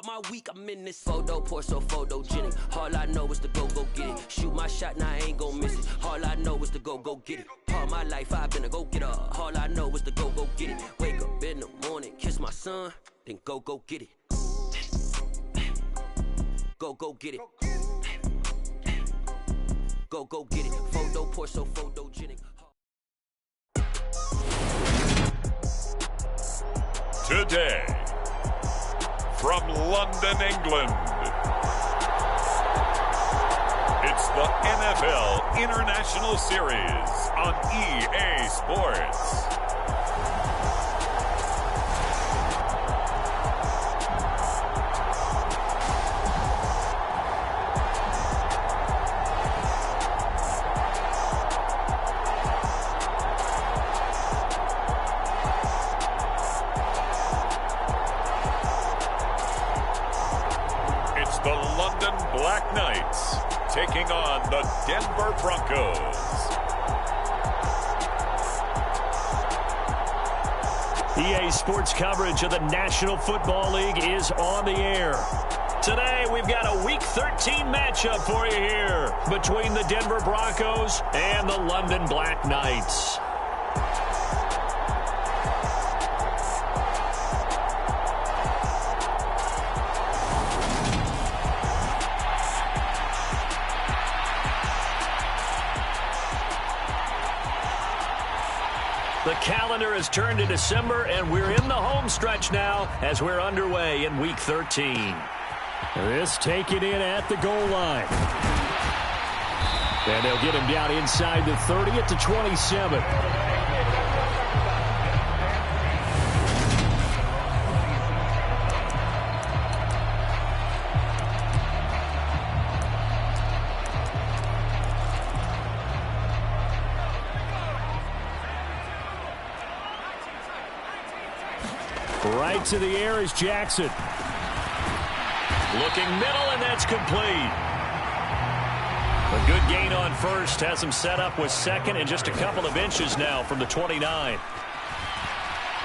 my week, I'm in this photo, pour so photogenic. All I know is to go get it. Shoot my shot, now I ain't gon' miss it. All I know is to go get it. All my life I've been a go-getter. All I know is to go get it. Wake up in the morning, kiss my son, then go get it. Go get it. Go get it. Photo, pour so photogenic. Today, from London, England, it's the NFL International Series on EA Sports. The London Black Knights taking on the Denver Broncos. EA Sports coverage of the National Football League is on the air. Today, we've got a Week 13 matchup for you here between the Denver Broncos and the London Black Knights. The calendar has turned to December, and we're in the home stretch now as we're underway in Week 13. This taken in at the goal line. And they'll get him down inside the 30 at the 27. Right to the air is Jackson. Looking middle, and that's complete. A good gain on first. Has him set up with second and just a couple of inches now from the 29.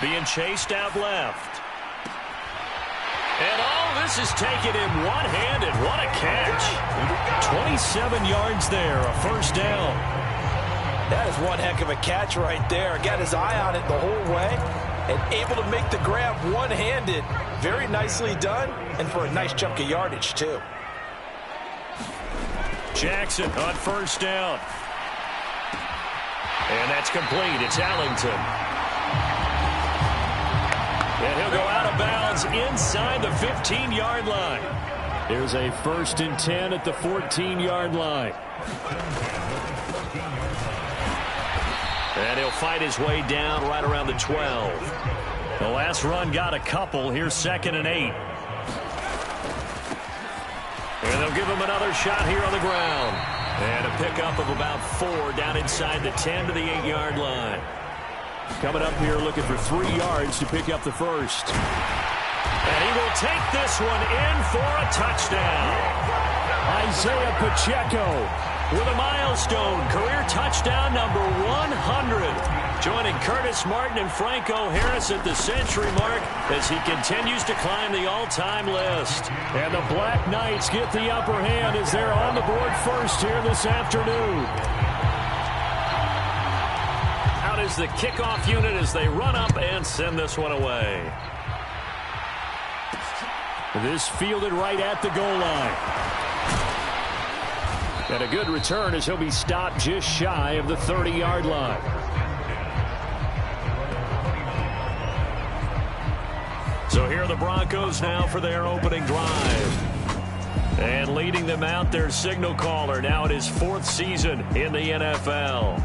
Being chased out left. And this is taken in one-handed. What a catch. 27 yards there, a first down. That is one heck of a catch right there. Got his eye on it the whole way. And able to make the grab one-handed. Very nicely done, and for a nice chunk of yardage, too. Jackson on first down. And that's complete. It's Allington. And he'll go out of bounds inside the 15-yard line. There's a 1st and 10 at the 14-yard line. And he'll fight his way down right around the 12. The last run got a couple. Here's 2nd and 8. And they'll give him another shot here on the ground. And a pickup of about 4 down inside the 10 to the 8-yard line. Coming up here looking for 3 yards to pick up the first. And he will take this one in for a touchdown. Isaiah Pacheco with a milestone career touchdown number 100. Joining Curtis Martin and Franco Harris at the century mark as he continues to climb the all-time list. And the Black Knights get the upper hand as they're on the board first here this afternoon. Out is the kickoff unit as they run up and send this one away. This fielded right at the goal line. And a good return as he'll be stopped just shy of the 30-yard line. So here are the Broncos now for their opening drive. And leading them out, their signal caller, now in his 4th season in the NFL.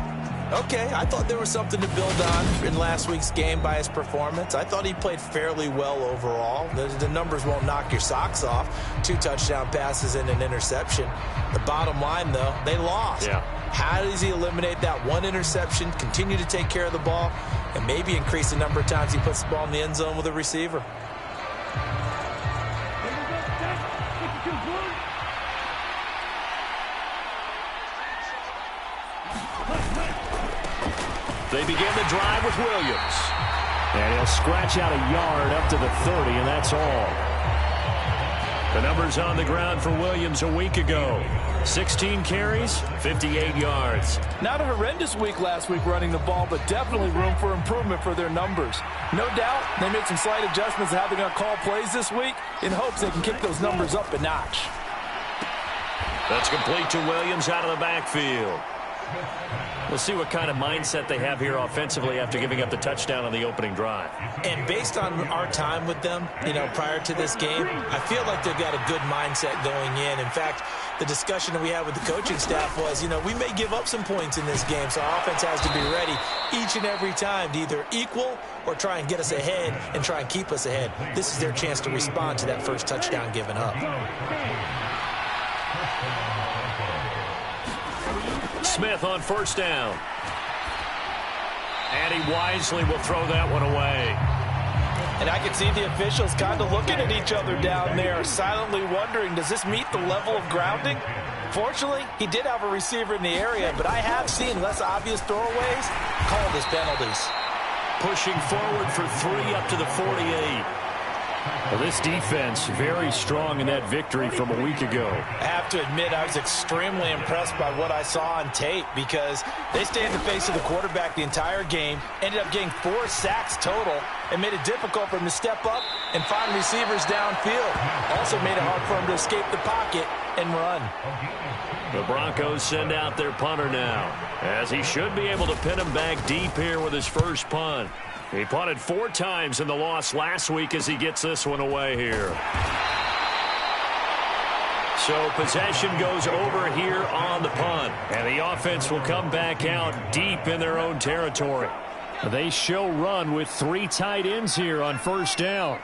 Okay, I thought there was something to build on in last week's game by his performance. I thought he played fairly well overall. The numbers won't knock your socks off. 2 touchdown passes and an interception. The bottom line, though, they lost. Yeah. How does he eliminate that one interception, continue to take care of the ball, and maybe increase the number of times he puts the ball in the end zone with a receiver? They begin the drive with Williams. And he'll scratch out a yard up to the 30, and that's all. The numbers on the ground for Williams a week ago. 16 carries, 58 yards. Not a horrendous week last week running the ball, but definitely room for improvement for their numbers. No doubt they made some slight adjustments to how they're going to call plays this week in hopes they can kick those numbers up a notch. That's complete to Williams out of the backfield. We'll see what kind of mindset they have here offensively after giving up the touchdown on the opening drive. And based on our time with them, prior to this game, I feel like they've got a good mindset going in. In fact, the discussion that we had with the coaching staff was, we may give up some points in this game, so our offense has to be ready each and every time to either equal or try and get us ahead and try and keep us ahead. This is their chance to respond to that first touchdown given up. Smith on first down. And he wisely will throw that one away. And I can see the officials kind of looking at each other down there, silently wondering, does this meet the level of grounding? Fortunately, he did have a receiver in the area, but I have seen less obvious throwaways called as penalties. Pushing forward for 3 up to the 48. Well, this defense very strong in that victory from a week ago. I have to admit, I was extremely impressed by what I saw on tape because they stayed in the face of the quarterback the entire game, ended up getting 4 sacks total, and made it difficult for him to step up and find receivers downfield. Also made it hard for him to escape the pocket and run. The Broncos send out their punter now, as he should be able to pin him back deep here with his first punt. He punted 4 times in the loss last week as he gets this one away here. So possession goes over here on the punt. And the offense will come back out deep in their own territory. They show run with 3 tight ends here on first down.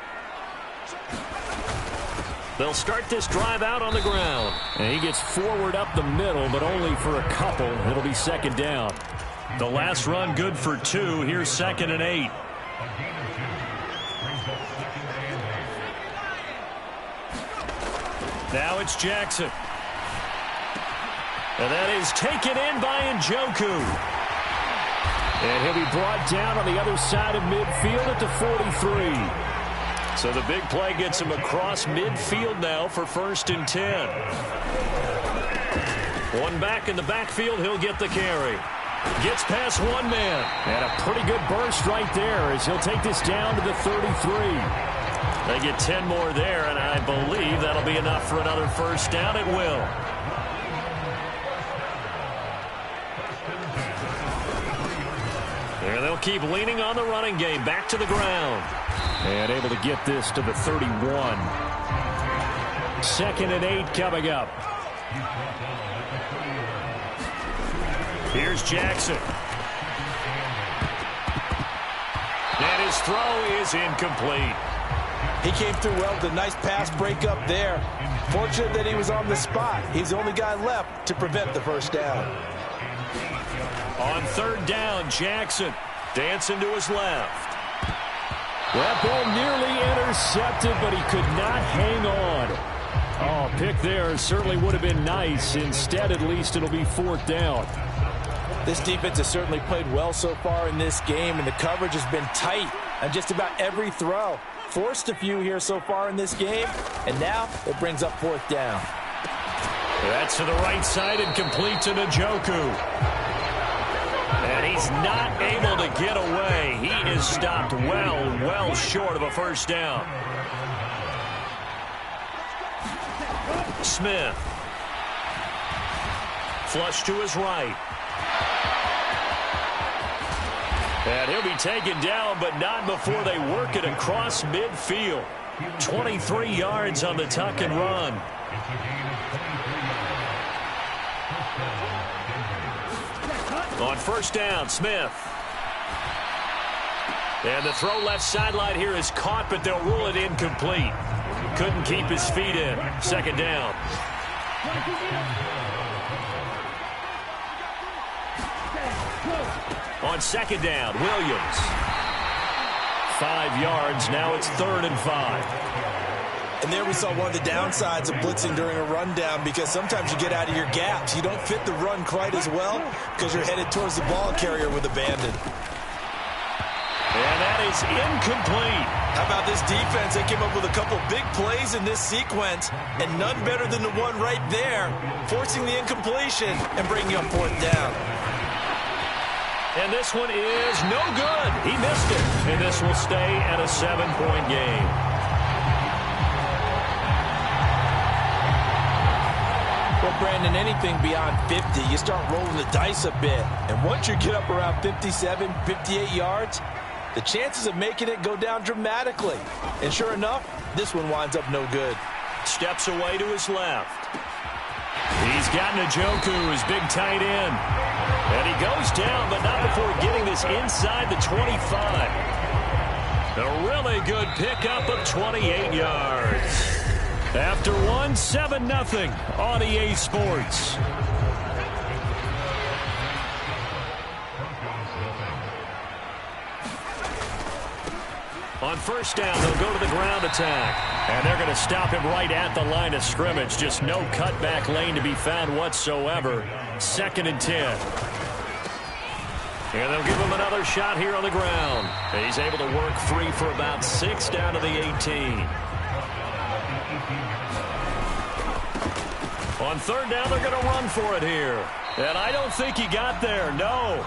They'll start this drive out on the ground. And he gets forward up the middle, but only for a couple. It'll be second down. The last run good for 2. Here's 2nd and 8. Now it's Jackson. And that is taken in by Njoku. And he'll be brought down on the other side of midfield at the 43. So the big play gets him across midfield now for 1st and 10. One back in the backfield, he'll get the carry. Gets past one man. And a pretty good burst right there as he'll take this down to the 33. They get 10 more there, and I believe that'll be enough for another first down. It will. There they'll keep leaning on the running game. Back to the ground. And able to get this to the 31. 2nd and 8 coming up. Here's Jackson. And his throw is incomplete. He came through well with a nice pass breakup there. Fortunate that he was on the spot. He's the only guy left to prevent the first down. On 3rd down, Jackson dancing to his left. That ball nearly intercepted, but he could not hang on. Oh, pick there certainly would have been nice. Instead, at least it'll be 4th down. This defense has certainly played well so far in this game, and the coverage has been tight on just about every throw. Forced a few here so far in this game, and now it brings up 4th down. That's to the right side and complete to Njoku. And he's not able to get away. He is stopped well short of a first down. Smith. Flush to his right. And he'll be taken down, but not before they work it across midfield. 23 yards on the tuck and run. On first down, Smith. And the throw left sideline here is caught, but they'll rule it incomplete. Couldn't keep his feet in. 2nd down. On 2nd down, Williams. 5 yards. Now it's 3rd and 5. And there we saw one of the downsides of blitzing during a rundown, because sometimes you get out of your gaps. You don't fit the run quite as well because you're headed towards the ball carrier with abandon. And that is incomplete. How about this defense? They came up with a couple big plays in this sequence, and none better than the one right there, forcing the incompletion and bringing up 4th down. And this one is no good. He missed it. And this will stay at a 7-point game. Well, Brandon, anything beyond 50, you start rolling the dice a bit. And once you get up around 57, 58 yards, the chances of making it go down dramatically. And sure enough, this one winds up no good. Steps away to his left. He's got Njoku, his big tight end. And he goes down, but not before getting this inside the 25. A really good pickup of 28 yards. After one, 7-0 on EA Sports. On 1st down, they'll go to the ground attack. And they're going to stop him right at the line of scrimmage. Just no cutback lane to be found whatsoever. 2nd and 10. And they'll give him another shot here on the ground. He's able to work free for about 6 down to the 18. On 3rd down, they're going to run for it here. And I don't think he got there, no.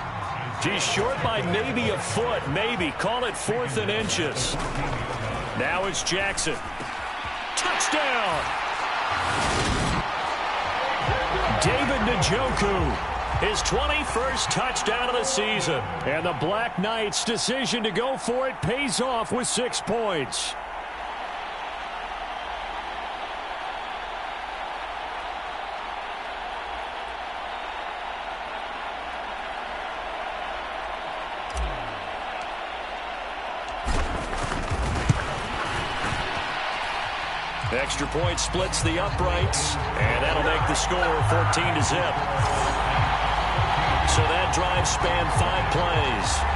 He's short by maybe a foot, maybe. Call it 4th and inches. Now it's Jackson. Touchdown! David Njoku, his 21st touchdown of the season. And the Black Knights' decision to go for it pays off with 6 points. Extra point splits the uprights, and that'll make the score 14-0. So that drive spanned 5 plays.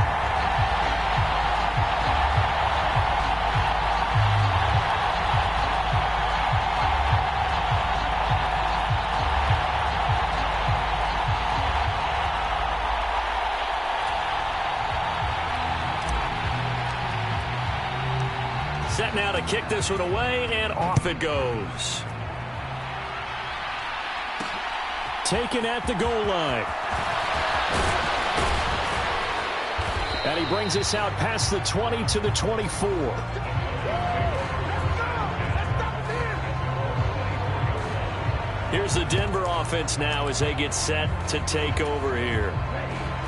Set now to kick this one away, and off it goes. Taken at the goal line. And he brings us out past the 20 to the 24. Here's the Denver offense now as they get set to take over here.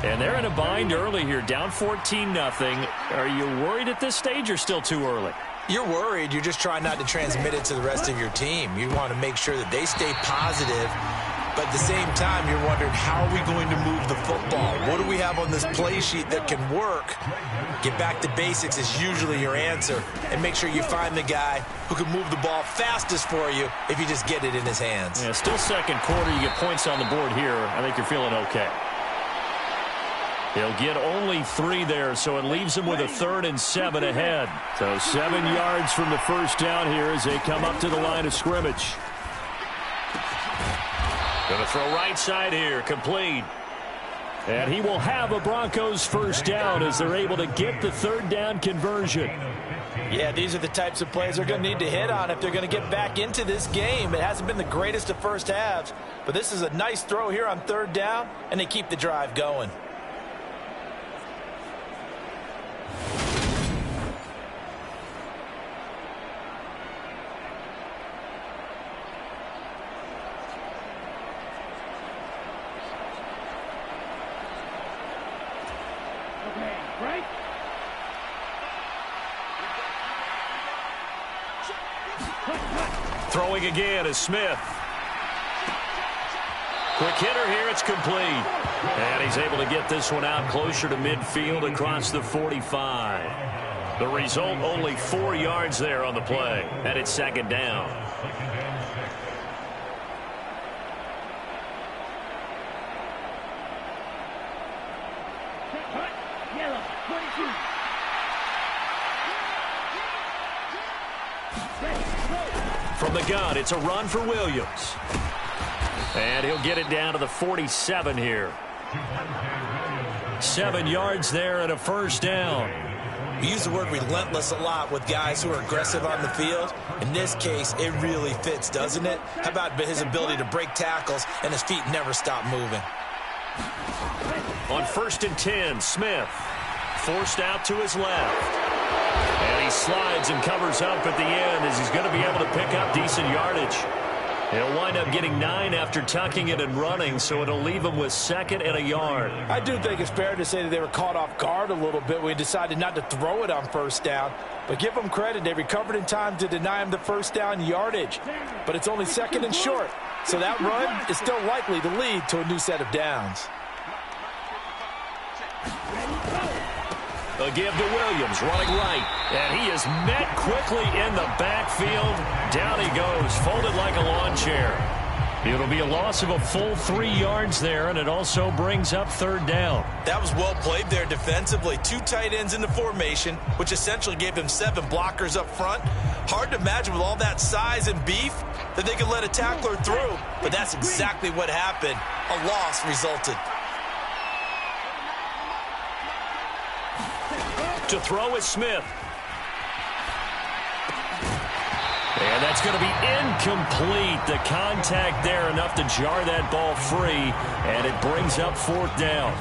And they're in a bind early here, down 14-0. Are you worried at this stage or still too early? You're worried. You're just trying not to transmit it to the rest of your team. You want to make sure that they stay positive. But at the same time, you're wondering, how are we going to move the football? What do we have on this play sheet that can work? Get back to basics is usually your answer. And make sure you find the guy who can move the ball fastest for you if you just get it in his hands. Yeah, still 2nd quarter. You get points on the board here. I think you're feeling okay. He'll get only 3 there, so it leaves him with a 3rd and 7 ahead. So 7 yards from the 1st down here as they come up to the line of scrimmage. Going to throw right side here, complete. And he will have a Broncos 1st down as they're able to get the 3rd down conversion. Yeah, these are the types of plays they're going to need to hit on if they're going to get back into this game. It hasn't been the greatest of first halves, but this is a nice throw here on 3rd down, and they keep the drive going. Throwing again is Smith. Quick hitter here, it's complete. And he's able to get this one out closer to midfield across the 45. The result, only 4 yards there on the play. And it's 2nd down. From the gun, it's a run for Williams. And he'll get it down to the 47 here. 7 yards there and a 1st down. We use the word relentless a lot with guys who are aggressive on the field. In this case, it really fits, doesn't it? How about his ability to break tackles and his feet never stop moving? On 1st and 10, Smith forced out to his left. And he slides and covers up at the end as he's going to be able to pick up decent yardage. He'll wind up getting 9 after tucking it and running, so it'll leave him with 2nd and a yard. I do think it's fair to say that they were caught off guard a little bit when he decided not to throw it on 1st down. But give them credit, they recovered in time to deny him the 1st down yardage. But it's only 2nd and short, so that run is still likely to lead to a new set of downs. A give to Williams, running right. And he is met quickly in the backfield. Down he goes, folded like a lawn chair. It'll be a loss of a full 3 yards there, and it also brings up 3rd down. That was well played there defensively. 2 tight ends in the formation, which essentially gave them 7 blockers up front. Hard to imagine with all that size and beef that they could let a tackler through. But that's exactly what happened. A loss resulted. To throw is Smith. And that's going to be incomplete. The contact there enough to jar that ball free, and it brings up 4th down.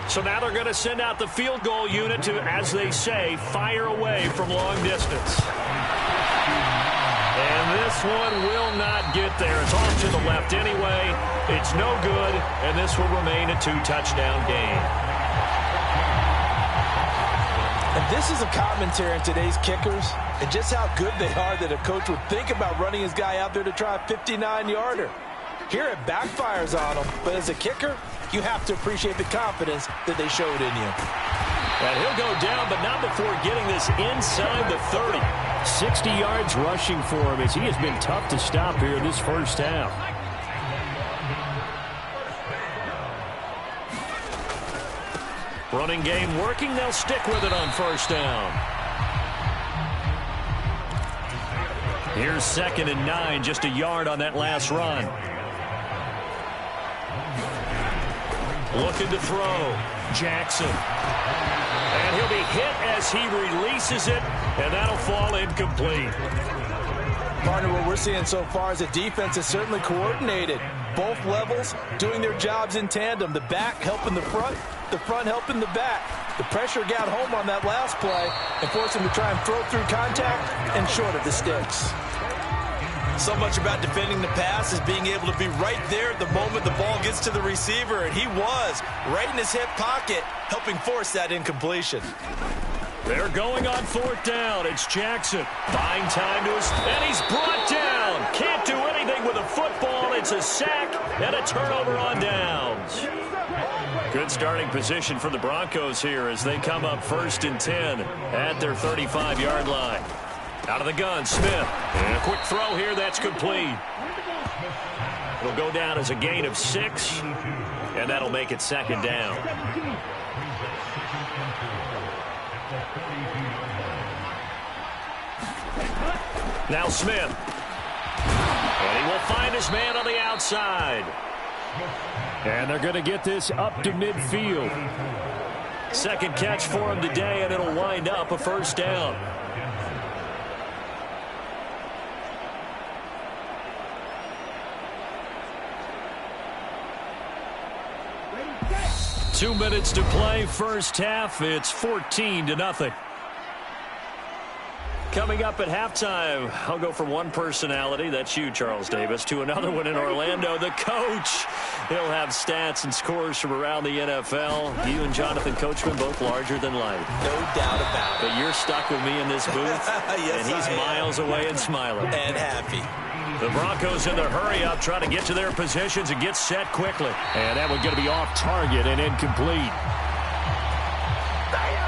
So now they're going to send out the field goal unit to, as they say, fire away from long distance. And this one will not get there. It's off to the left anyway. It's no good, and this will remain a 2-touchdown game. And this is a commentary on today's kickers and just how good they are that a coach would think about running his guy out there to try a 59-yarder. Here it backfires on him, but as a kicker, you have to appreciate the confidence that they showed in you. And he'll go down, but not before getting this inside the 30. 60 yards rushing for him as he has been tough to stop here this 1st half. Running game working. They'll stick with it on 1st down. Here's 2nd and 9, just a yard on that last run. Looking to throw. Jackson. And he'll be hit as he releases it, and that'll fall incomplete. Partner, what we're seeing so far is the defense is certainly coordinated. Both levels doing their jobs in tandem. The back helping the front helping the back. The pressure got home on that last play and forced him to try and throw through contact and short of the sticks. So much about defending the pass is being able to be right there at the moment the ball gets to the receiver, and he was right in his hip pocket, helping force that incompletion. They're going on 4th down. It's Jackson. Buying time to his... And he's brought down. Can't do anything with a football. It's a sack and a turnover on downs. Good starting position for the Broncos here as they come up 1st and 10 at their 35-yard line. Out of the gun, Smith. And a quick throw here. That's complete. It'll go down as a gain of 6, and that'll make it 2nd down. Now Smith. And he will find his man on the outside. And they're going to get this up to midfield. 2nd catch for him today, and it'll wind up a 1st down. Two minutes to play, 1st half. It's 14-0. Coming up at halftime, I'll go from one personality, that's you, Charles Davis, to another one in Orlando, the coach. He'll have stats and scores from around the NFL. You and Jonathan Coachman both larger than life. No doubt about it. But you're stuck with me in this booth, yes, and he's miles away and smiling. And happy. The Broncos in their hurry-up trying to get to their positions and get set quickly. And that one's going to be off target and incomplete.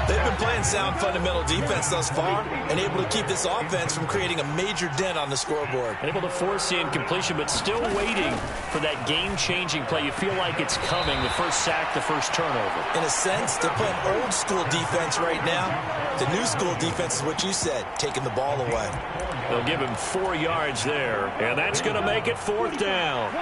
They've been playing sound fundamental defense thus far and able to keep this offense from creating a major dent on the scoreboard. Able to force the incompletion, but still waiting for that game-changing play. You feel like it's coming, the first sack, the first turnover. In a sense, they're playing old-school defense right now. The new-school defense is what you said, taking the ball away. They'll give him 4 yards there, and that's going to make it 4th down.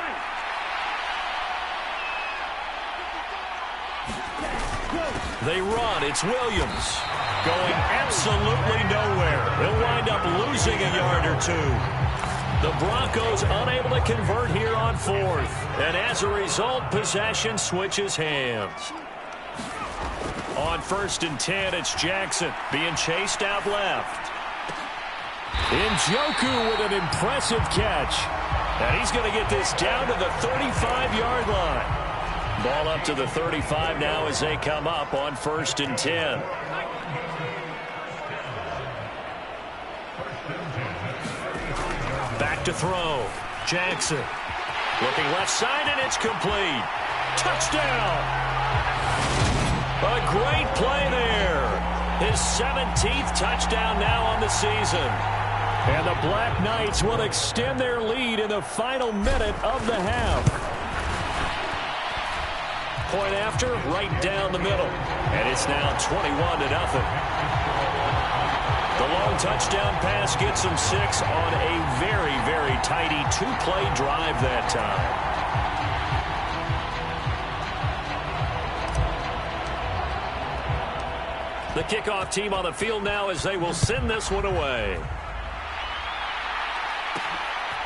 They run. It's Williams going absolutely nowhere. He'll wind up losing a yard or two. The Broncos unable to convert here on fourth. And as a result, possession switches hands. On 1st and 10, it's Jackson being chased out left. Njoku with an impressive catch. And he's going to get this down to the 35-yard line. Ball up to the 35 now as they come up on 1st and 10. Back to throw. Jackson looking left side, and it's complete. Touchdown. A great play there. His 17th touchdown now on the season. And the Black Knights will extend their lead in the final minute of the half. Point after, right down the middle. And it's now 21-0. The long touchdown pass gets them 6 on a very, very tidy two-play drive that time. The kickoff team on the field now as they will send this one away.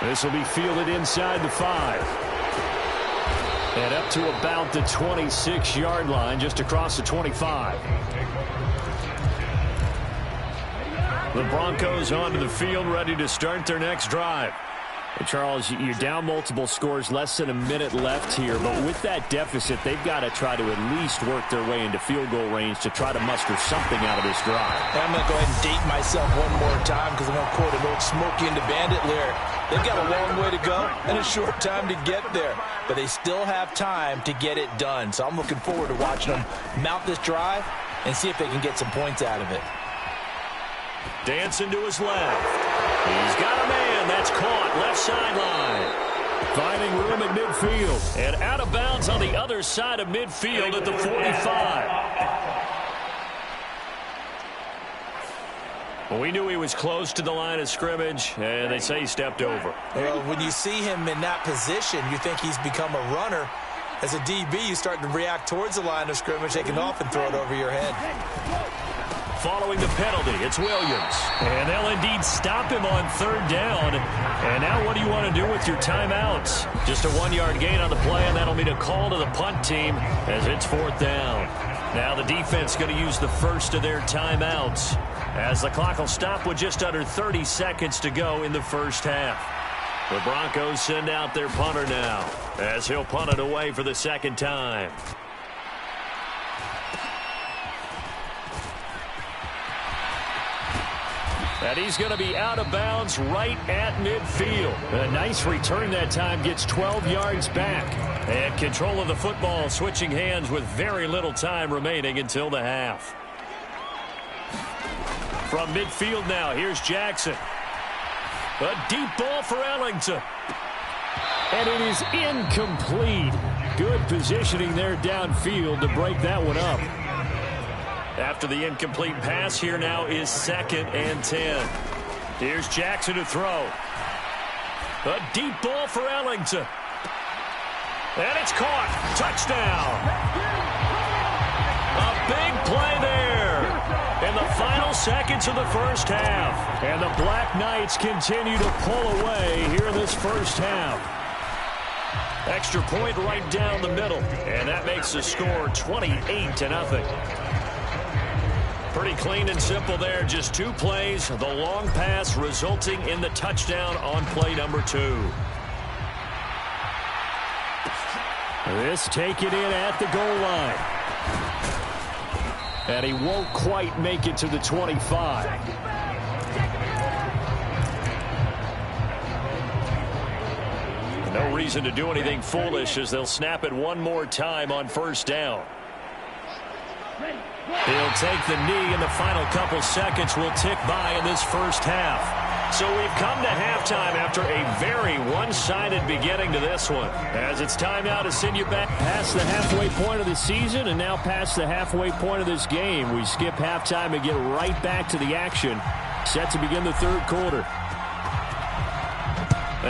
This will be fielded inside the 5. And up to about the 26-yard line, just across the 25. The Broncos onto the field, ready to start their next drive. Hey, Charles, you're down multiple scores, less than a minute left here. But with that deficit, they've got to try to at least work their way into field goal range to try to muster something out of this drive. I'm going to go ahead and date myself one more time because I'm going to quote an old Smokey and the Bandit lyric. They've got a long way to go and a short time to get there. But they still have time to get it done. So I'm looking forward to watching them mount this drive and see if they can get some points out of it. Dancing to his left. He's got a man. That's caught. Left sideline. Finding room at midfield. And out of bounds on the other side of midfield at the 45. Well, we knew he was close to the line of scrimmage, and they say he stepped over. Well, when you see him in that position, you think he's become a runner. As a DB, you start to react towards the line of scrimmage, take it off and throw it over your head. Following the penalty, it's Williams. And they'll indeed stop him on 3rd down. And now what do you want to do with your timeouts? Just a 1-yard gain on the play, and that'll mean a call to the punt team as it's 4th down. Now the defense going to use the first of their timeouts as the clock will stop with just under 30 seconds to go in the first half. The Broncos send out their punter now as he'll punt it away for the second time. And he's going to be out of bounds right at midfield. A nice return that time, gets 12 yards back. And control of the football switching hands with very little time remaining until the half. From midfield now, here's Jackson. A deep ball for Ellington. And it is incomplete. Good positioning there downfield to break that one up. After the incomplete pass, here now is 2nd and 10. Here's Jackson to throw. A deep ball for Ellington. And it's caught. Touchdown. A big play there in the final seconds of the first half. And the Black Knights continue to pull away here in this first half. Extra point right down the middle. And that makes the score 28-0. Pretty clean and simple there. Just 2 plays. The long pass resulting in the touchdown on play number 2. This taken in at the goal line. And he won't quite make it to the 25. No reason to do anything foolish as they'll snap it one more time on 1st down. He'll take the knee, and the final couple seconds will tick by in this first half. So we've come to halftime after a very one-sided beginning to this one. As it's time now to send you back past the halfway point of the season and now past the halfway point of this game. We skip halftime and get right back to the action. Set to begin the 3rd quarter.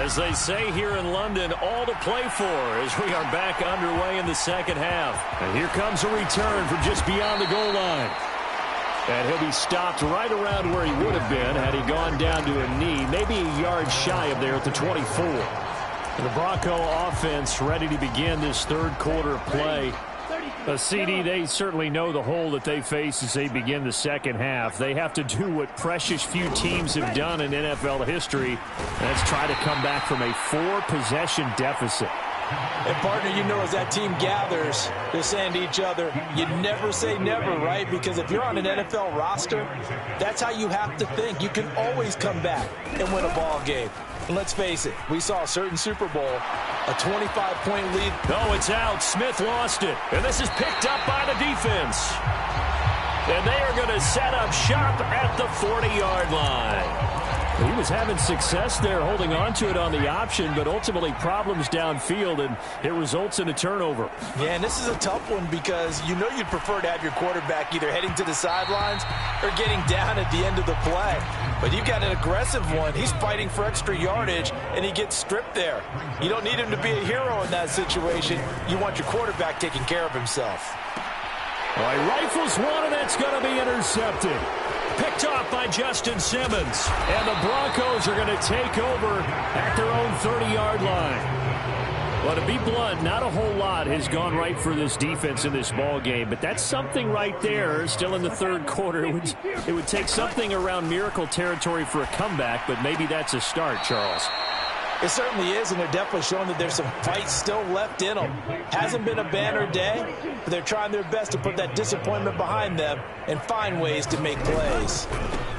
As they say here in London, all to play for as we are back underway in the second half. And here comes a return from just beyond the goal line. And he'll be stopped right around where he would have been had he gone down to a knee, maybe a yard shy of there at the 24. And the Bronco offense ready to begin this third quarter play. CD, they certainly know the hole that they face as they begin the second half. They have to do what precious few teams have done in NFL history. That's try to come back from a 4-possession deficit. And, partner, you know, as that team gathers, they're saying to each other, you never say never, right? Because if you're on an NFL roster, that's how you have to think. You can always come back and win a ball game. And let's face it, we saw a certain Super Bowl, a 25-point lead. No, it's out. Smith lost it. And this is picked up by the defense. And they are going to set up shop at the 40-yard line. He was having success there holding on to it on the option, but ultimately problems downfield, and it results in a turnover. Yeah, and this is a tough one because you know you'd prefer to have your quarterback either heading to the sidelines or getting down at the end of the play. But you've got an aggressive one. He's fighting for extra yardage, and he gets stripped there. You don't need him to be a hero in that situation. You want your quarterback taking care of himself. All right, rifles one, and that's going to be intercepted. Picked off by Justin Simmons. And the Broncos are going to take over at their own 30-yard line. Well, to be blunt, not a whole lot has gone right for this defense in this ball game, but that's something right there. Still in the third quarter, it would take something around miracle territory for a comeback, but maybe that's a start, Charles. It certainly is, and they're definitely showing that there's some fight still left in them. Hasn't been a banner day, but they're trying their best to put that disappointment behind them and find ways to make plays.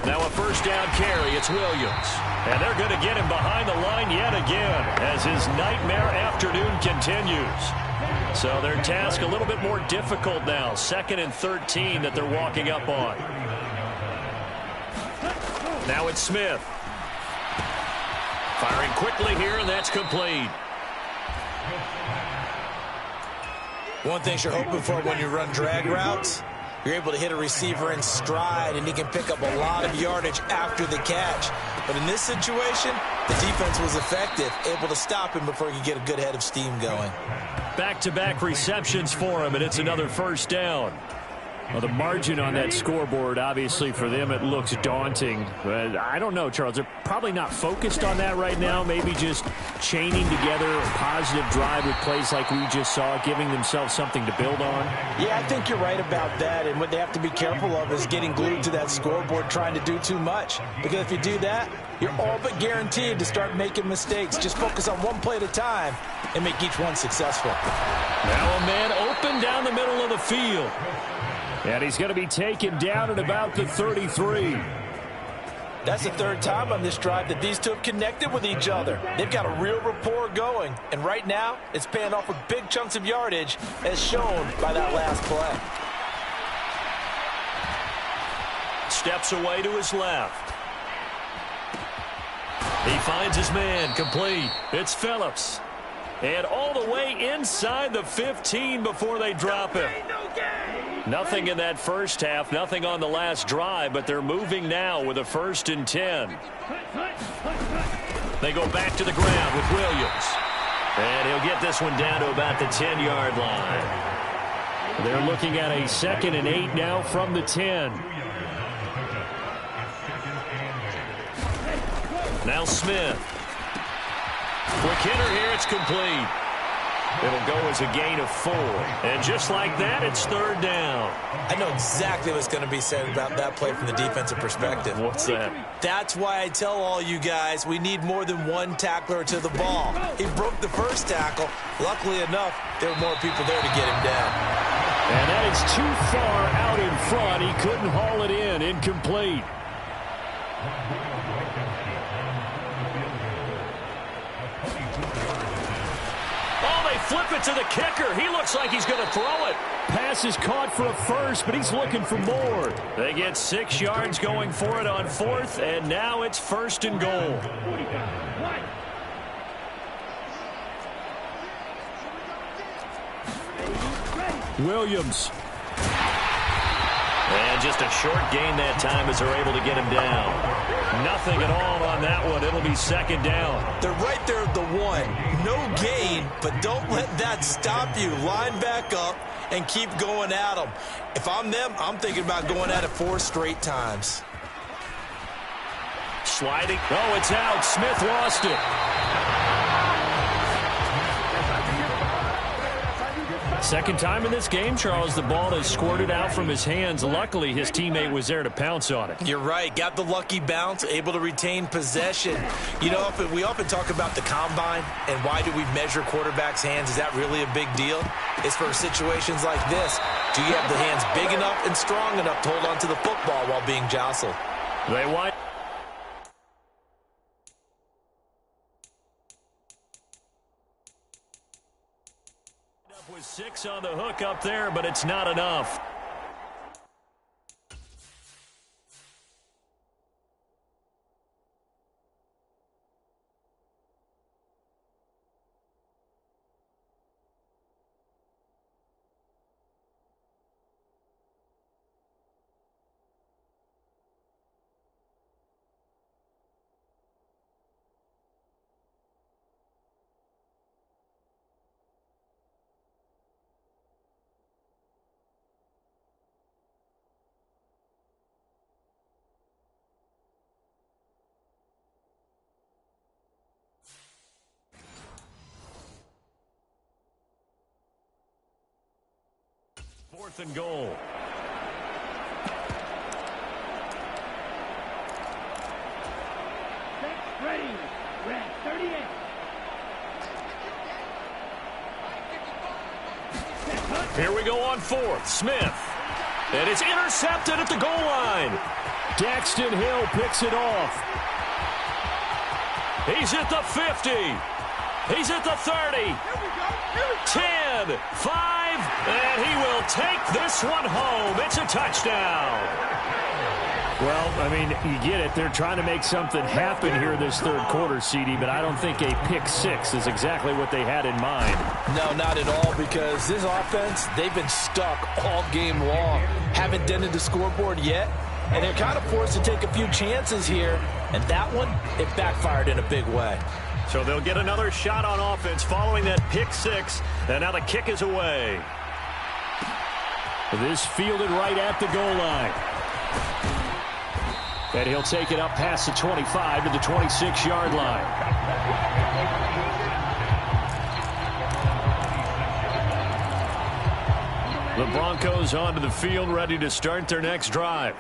Now a first down carry. It's Williams. And they're going to get him behind the line yet again as his nightmare afternoon continues. So their task a little bit more difficult now. 2nd and 13 that they're walking up on. Now it's Smith. Firing quickly here, and that's complete. One thing you're hoping for when you run drag routes, you're able to hit a receiver in stride, and he can pick up a lot of yardage after the catch. But in this situation, the defense was effective, able to stop him before he could get a good head of steam going. Back-to-back receptions for him, and it's another first down. Well, the margin on that scoreboard, obviously, for them, it looks daunting. But I don't know, Charles. They're probably not focused on that right now. Maybe just chaining together a positive drive with plays like we just saw, giving themselves something to build on. Yeah, I think you're right about that. And what they have to be careful of is getting glued to that scoreboard trying to do too much. Because if you do that, you're all but guaranteed to start making mistakes. Just focus on one play at a time and make each one successful. Now a man open down the middle of the field. And he's going to be taken down at about the 33. That's the third time on this drive that these two have connected with each other. They've got a real rapport going. And right now, it's paying off with big chunks of yardage, as shown by that last play. Steps away to his left. He finds his man, complete. It's Phillips. And all the way inside the 15 before they drop him. Nothing in that first half, nothing on the last drive, but they're moving now with a 1st and 10. They go back to the ground with Williams. And he'll get this one down to about the 10-yard line. They're looking at a 2nd and 8 now from the 10. Now Smith. Quick hitter here, it's complete. It'll go as a gain of 4. And just like that, it's 3rd down. I know exactly what's going to be said about that play from the defensive perspective. What's that? That's why I tell all you guys we need more than one tackler to the ball. He broke the first tackle. Luckily enough, there were more people there to get him down. And that is too far out in front. He couldn't haul it in. Incomplete. Flip it to the kicker. He looks like he's going to throw it. Pass is caught for a first, but he's looking for more. They get 6 yards going for it on 4th, and now it's 1st and goal. Williams. And just a short gain that time as they're able to get him down. Nothing at all on that one. It'll be second down. They're right there at the 1. No gain, but don't let that stop you. Line back up and keep going at them. If I'm them, I'm thinking about going at it 4 straight times. Sliding. Oh, it's out. Smith lost it. Second time in this game, Charles, the ball has squirted out from his hands. Luckily, his teammate was there to pounce on it. You're right. Got the lucky bounce, able to retain possession. You know, we often talk about the combine and why do we measure quarterbacks' hands. Is that really a big deal? It's for situations like this. Do you have the hands big enough and strong enough to hold on to the football while being jostled? They want. With 6 on the hook up there, but it's not enough. Fourth and goal. Ready. Red 38. Here we go on 4th. Smith. And it's intercepted at the goal line. Daxton Hill picks it off. He's at the 50. He's at the 30. 10, 5, and he will take this one home. It's a touchdown. Well, I mean, you get it. They're trying to make something happen here this third quarter, CD, but I don't think a pick 6 is exactly what they had in mind. No, not at all, because this offense, they've been stuck all game long. Haven't dented the scoreboard yet, and they're kind of forced to take a few chances here, and that one, it backfired in a big way. So they'll get another shot on offense following that pick 6, and now the kick is away. This fielded right at the goal line. And he'll take it up past the 25 to the 26-yard line. The Broncos onto the field, ready to start their next drive.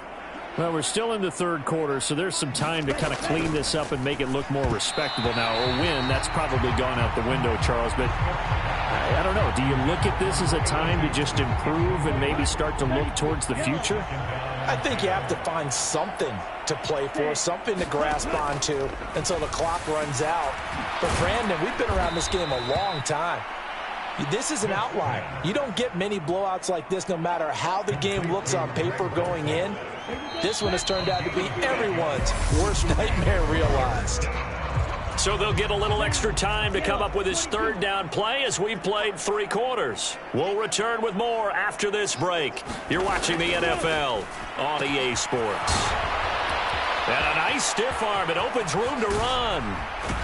Well, we're still in the third quarter, so there's some time to kind of clean this up and make it look more respectable now. A win, that's probably gone out the window, Charles, but I don't know. Do you look at this as a time to just improve and maybe start to look towards the future? I think you have to find something to play for, something to grasp onto until the clock runs out. But, Brandon, we've been around this game a long time. This is an outlier. You don't get many blowouts like this no matter how the game looks on paper going in. This one has turned out to be everyone's worst nightmare realized. So they'll get a little extra time to come up with his third down play as we've played 3 quarters. We'll return with more after this break. You're watching the NFL on EA Sports. And a nice stiff arm. It opens room to run.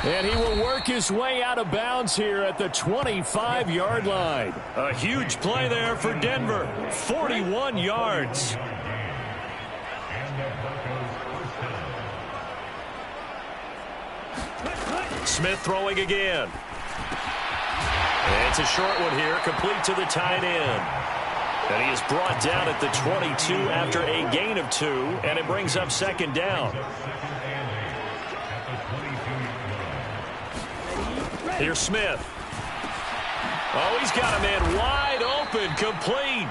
And he will work his way out of bounds here at the 25-yard line. A huge play there for Denver. 41 yards. Smith throwing again. And it's a short one here, complete to the tight end. And he is brought down at the 22 after a gain of 2, and it brings up second down. Here's Smith. Oh, he's got a man wide open, complete.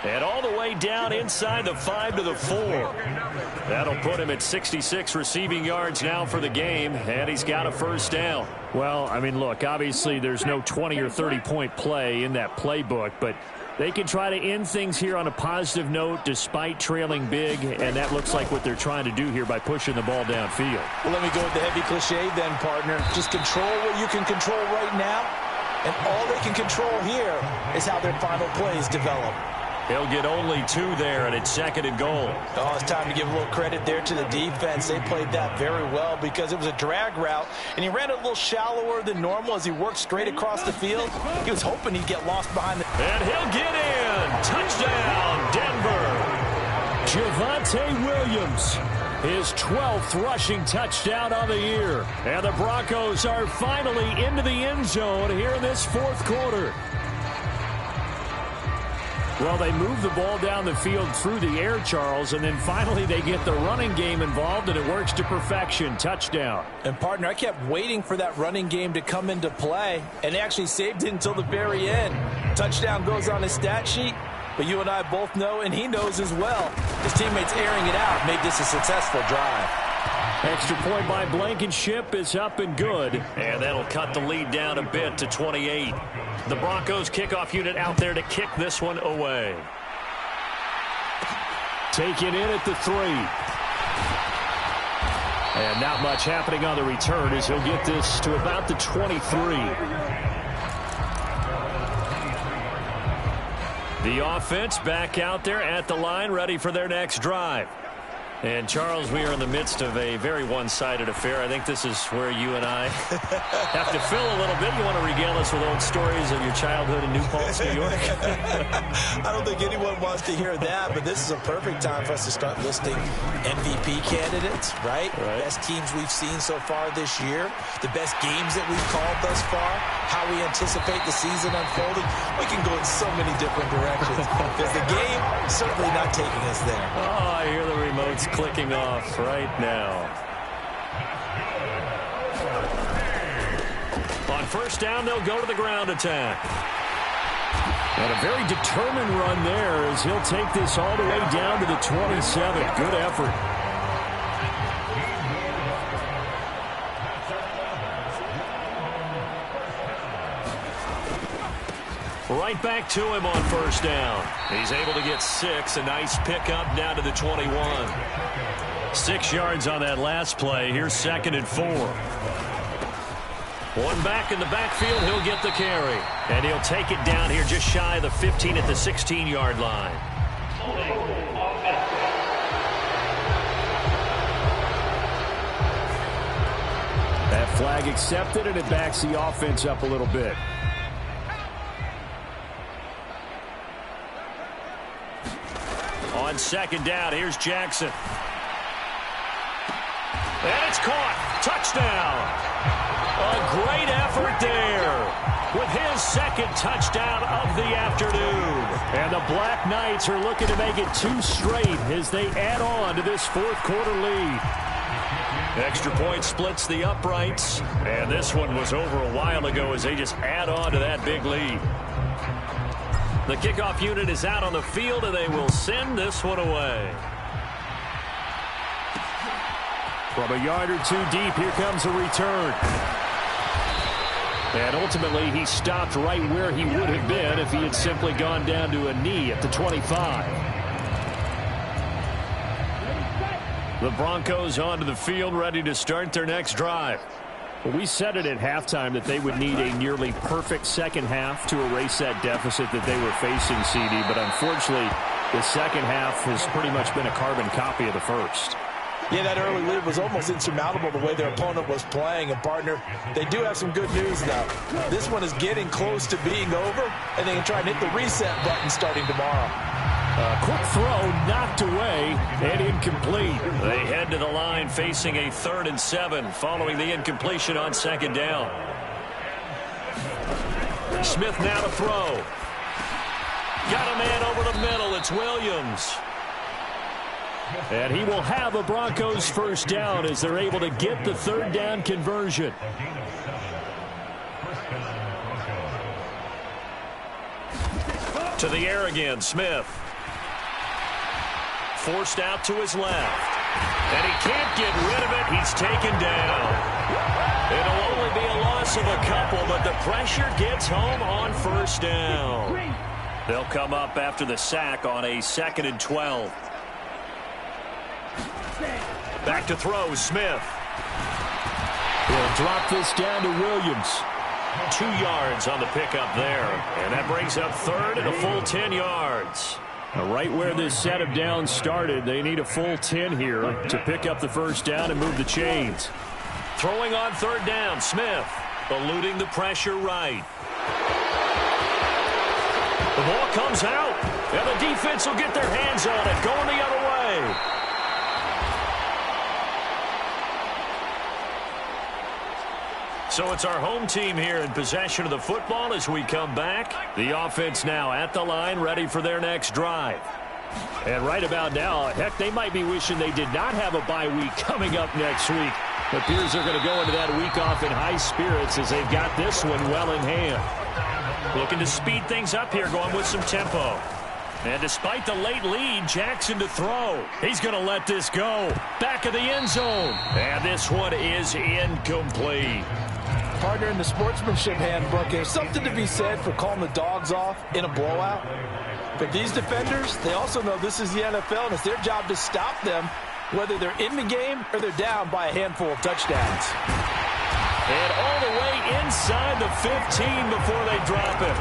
And all the way down inside the 5 to the 4. That'll put him at 66 receiving yards now for the game, and he's got a first down. Well, I mean, look, obviously there's no 20 or 30-point play in that playbook, but they can try to end things here on a positive note despite trailing big, and that looks like what they're trying to do here by pushing the ball downfield. Well, let me go with the heavy cliche then, partner. Just control what you can control right now, and all they can control here is how their final plays develop. He'll get only 2 there, and it's 2nd and goal. Oh, it's time to give a little credit there to the defense. They played that very well because it was a drag route, and he ran it a little shallower than normal as he worked straight across the field. He was hoping he'd get lost behind the... And he'll get in. Touchdown, Denver. Javonte Williams, his 12th rushing touchdown on the year. And the Broncos are finally into the end zone here in this 4th quarter. Well, they move the ball down the field through the air, Charles, and then finally they get the running game involved, and it works to perfection. Touchdown. And, partner, I kept waiting for that running game to come into play, and they actually saved it until the very end. Touchdown goes on his stat sheet, but you and I both know, and he knows as well, his teammates airing it out made this a successful drive. Extra point by Blankenship is up and good. And that'll cut the lead down a bit to 28. The Broncos kickoff unit out there to kick this one away. Taken in at the 3. And not much happening on the return as he'll get this to about the 23. The offense back out there at the line, ready for their next drive. And, Charles, we are in the midst of a very one-sided affair. I think this is where you and I have to fill a little bit. You want to regale us with old stories of your childhood in New Paltz, New York? I don't think anyone wants to hear that, but this is a perfect time for us to start listing MVP candidates, right? Best teams we've seen so far this year, the best games that we've called thus far, how we anticipate the season unfolding. We can go in so many different directions because the game is certainly not taking us there. Oh, I hear the remotes clicking off right now. On first down, they'll go to the ground attack. And a very determined run there as he'll take this all the way down to the 27. Good effort. Right back to him on first down. He's able to get 6. A nice pickup down to the 21. 6 yards on that last play. Here's 2nd and 4. One back in the backfield. He'll get the carry. And he'll take it down here just shy of the 15 at the 16-yard line. That flag accepted, and it backs the offense up a little bit. On second down, here's Jackson. And it's caught. Touchdown. A great effort there with his 2nd touchdown of the afternoon. And the Black Knights are looking to make it 2 straight as they add on to this 4th quarter lead. Extra point splits the uprights. And this one was over a while ago as they just add on to that big lead. The kickoff unit is out on the field, and they will send this one away. From a yard or 2 deep, here comes a return. And ultimately, he stopped right where he would have been if he had simply gone down to a knee at the 25. The Broncos onto the field, ready to start their next drive. Well, we said it at halftime that they would need a nearly perfect second half to erase that deficit that they were facing, CD. But unfortunately, the second half has pretty much been a carbon copy of the first. Yeah, that early lead was almost insurmountable the way their opponent was playing. And, partner, they do have some good news now. This one is getting close to being over, and they can try and hit the reset button starting tomorrow. Quick throw knocked away and incomplete. They head to the line facing a 3rd and 7 following the incompletion on second down. Smith now to throw. Got a man over the middle. It's Williams. And he will have a Broncos first down as they're able to get the 3rd down conversion. To the air again, Smith. Forced out to his left. And he can't get rid of it. He's taken down. It'll only be a loss of a couple, but the pressure gets home on first down. They'll come up after the sack on a 2nd and 12. Back to throw, Smith. He'll drop this down to Williams. 2 yards on the pickup there. And that brings up 3rd and a full 10 yards. Right where this set of downs started, they need a full 10 here to pick up the first down and move the chains. Throwing on third down, Smith eluding the pressure right. The ball comes out, and the defense will get their hands on it, going the other way. So it's our home team here in possession of the football as we come back. The offense now at the line, ready for their next drive. And right about now, heck, they might be wishing they did not have a bye week coming up next week. It appears they're going to go into that week off in high spirits as they've got this one well in hand. Looking to speed things up here, going with some tempo. And despite the late lead, Jackson to throw. He's going to let this go. Back of the end zone. And this one is incomplete. Partner, in the sportsmanship handbook, there's something to be said for calling the dogs off in a blowout. But these defenders, they also know this is the NFL, and it's their job to stop them, whether they're in the game or they're down by a handful of touchdowns. And all the way inside the 15 before they drop him.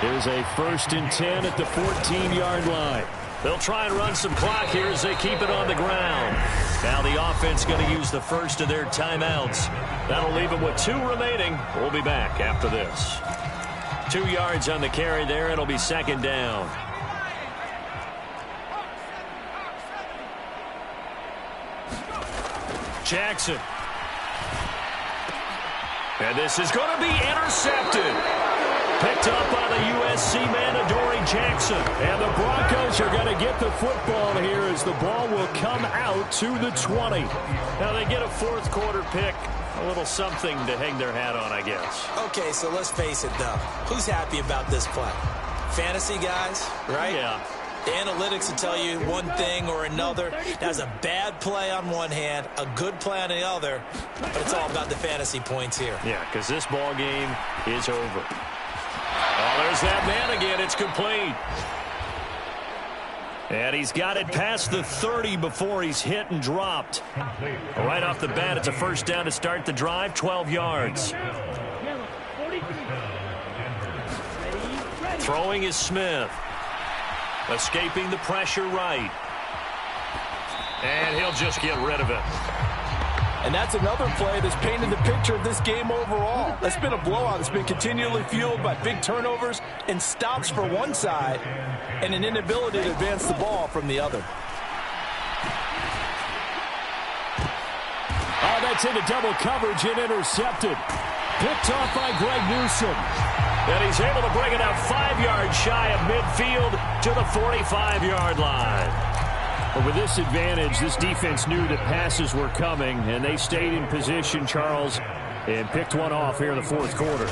Here's a 1st and 10 at the 14-yard line. They'll try and run some clock here as they keep it on the ground. Now the offense going to use the first of their timeouts. That'll leave them with 2 remaining. We'll be back after this. 2 yards on the carry there. It'll be 2nd down. Jackson. And this is going to be intercepted. Picked up by the USC man, Adoree Jackson. And the Broncos are going to get the football here as the ball will come out to the 20. Now they get a 4th quarter pick. A little something to hang their hat on, I guess. Okay, so let's face it, though. Who's happy about this play? Fantasy guys, right? Yeah. The analytics will tell you one thing or another. That's a bad play on one hand, a good play on the other, but it's all about the fantasy points here. Yeah, because this ball game is over. Oh, there's that man again. It's complete. And he's got it past the 30 before he's hit and dropped. Right off the bat, it's a 1st down to start the drive, 12 yards. Throwing is Smith. Escaping the pressure right. And he'll just get rid of it. And that's another play that's painted the picture of this game overall. That's been a blowout. It's been continually fueled by big turnovers and stops for one side and an inability to advance the ball from the other. Oh, that's into double coverage and intercepted. Picked off by Greg Newsome. And he's able to bring it out 5 yards shy of midfield to the 45-yard line. But with this advantage, this defense knew that passes were coming, and they stayed in position, Charles, and picked one off here in the 4th quarter.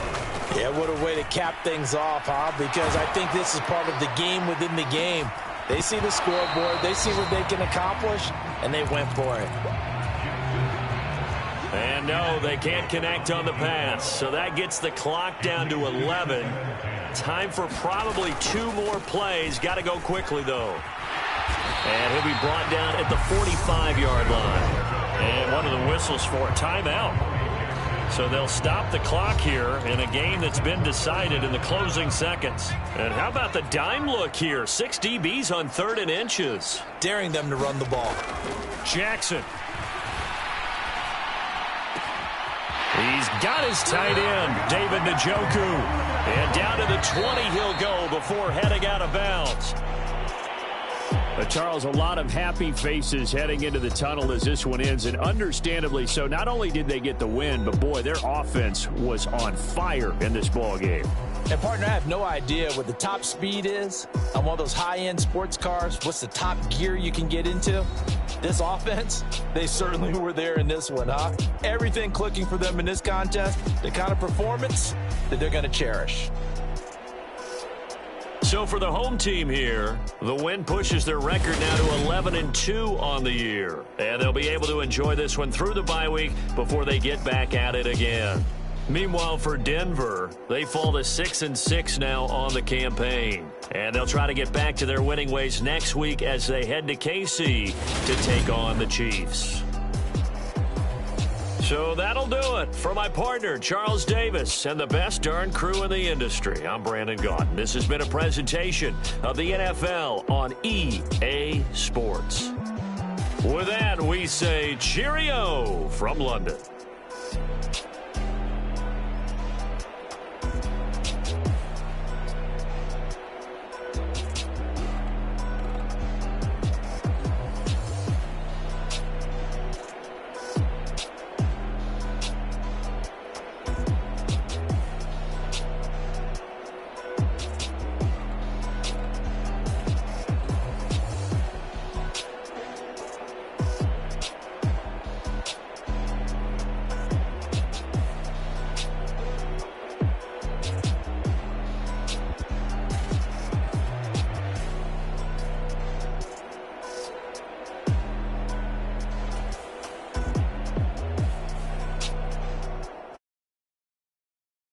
Yeah, what a way to cap things off, huh? Because I think this is part of the game within the game. They see the scoreboard, they see what they can accomplish, and they went for it. And no, they can't connect on the pass, so that gets the clock down to 11. Time for probably 2 more plays. Got to go quickly, though. And he'll be brought down at the 45-yard line. And one of the whistles for a timeout. So they'll stop the clock here in a game that's been decided in the closing seconds. And how about the dime look here? 6 DBs on 3rd and inches. Daring them to run the ball. Jackson. He's got his tight end, David Njoku. And down to the 20 he'll go before heading out of bounds. But Charles, a lot of happy faces heading into the tunnel as this one ends, and understandably so. Not only did they get the win, but boy, their offense was on fire in this ball game. And partner, I have no idea what the top speed is on one of those high-end sports cars. What's the top gear you can get into? This offense, they certainly were there in this one, huh? Everything clicking for them in this contest, the kind of performance that they're going to cherish. So for the home team here, the win pushes their record now to 11-2 on the year. And they'll be able to enjoy this one through the bye week before they get back at it again. Meanwhile, for Denver, they fall to 6-6 now on the campaign. And they'll try to get back to their winning ways next week as they head to KC to take on the Chiefs. So that'll do it. For my partner, Charles Davis, and the best darn crew in the industry, I'm Brandon Gaudin. This has been a presentation of the NFL on EA Sports. With that, we say cheerio from London.